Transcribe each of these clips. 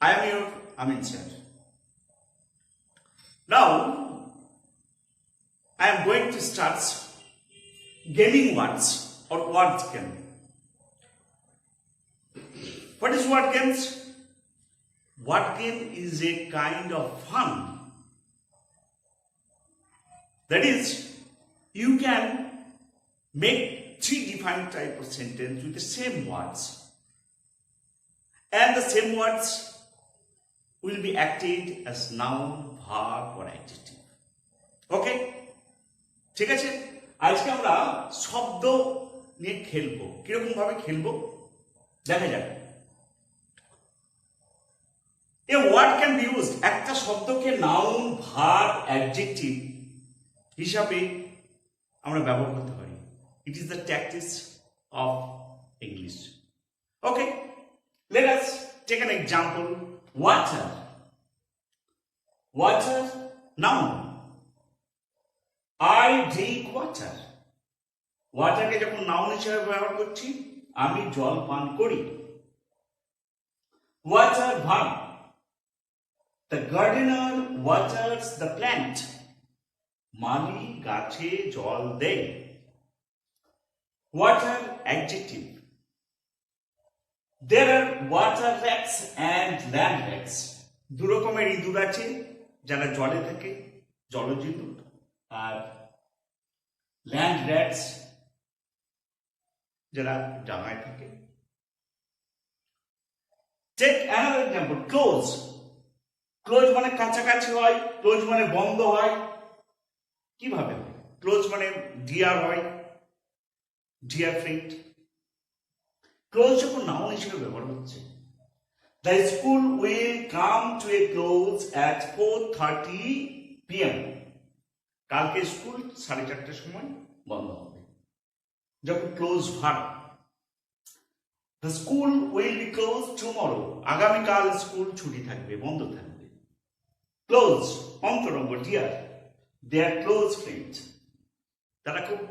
I am your Amin sir. Now, I am going to start gaming words or word game. What is word games? Word game is a kind of fun. That is, you can make three different types of sentence with the same words. And the same words will be acted as noun, verb or adjective. Okay? ঠিক আছে? আজকে আমরা শব্দ নিয়ে খেলবো। কিরকম ভাবে খেলবো? দেখা যাক। A word can be used. একটা শব্দকে noun, verb, adjective হিসাবে আমরা ব্যবহার করতে পারি। It is the tactics of English. Okay? Let us take an example. Water. Water, noun. I drink water. ওয়াটারকে যখন নাউন হিসেবে ব্যবহার করছি, আমি জল পান করি। Water, verb. The gardener waters the plant. মালি গাছে জল দেয়। Water, adjective. There are water rats and land rats. দু রকমের ইঁদুর আছে যারা জলে থাকে, জলজ ইঁদুর, আর ল্যান্ড র্যাটস যারা ডাঙায় থাকে। Take another example. Close. Close মানে কাছাকাছি হয়, close মানে বন্ধ হয়। কিভাবে হয়? Close মানে ডিয়ার হয়, ডিয়ার ফ্রেন্ড। ক্লোজ যখন নাউন হিসেবে ব্যবহার হচ্ছে, the school will come to a close at 4:30 p.m. কালকে স্কুল 4:30টার সময় বন্ধ হবে। যখন close verb, the school will be closed tomorrow. আগামীকাল স্কুল ছুটি থাকবে, বন্ধ থাকবে। ক্লোজ অন্তরঙ্গ, deer, they are close friends. তারা খুব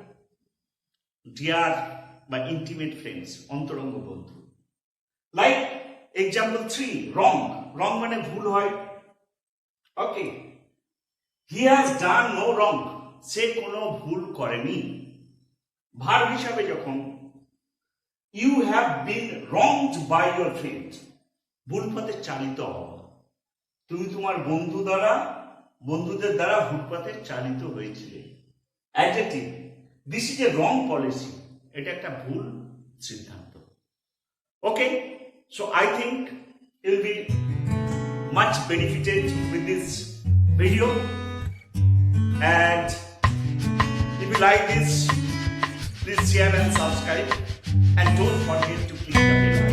ডিয়ার বা ইন্টিমেট ফ্রেন্ডস, অন্তরঙ্গ বন্ধু। লাইক এক্সাম্পল 3, রং। রং মানে ভুল হয়। ওকে, হি হ্যাজ ডান নো রং। সে কোনো ভুল করেনি। ভার্ব হিসাবে যখন you have been wronged by your friend, ভুল পথে চালিত হওয়া। তুমি তোমার বন্ধুদের দ্বারা ভুল পথে চালিত হয়েছিলে। Adjective, this is a wrong policy. এটা একটা ভুল সিদ্ধান্ত। Okay, so I think you will be much benefited with this video, and if you like this, please share and subscribe, and don't forget to click the bell icon.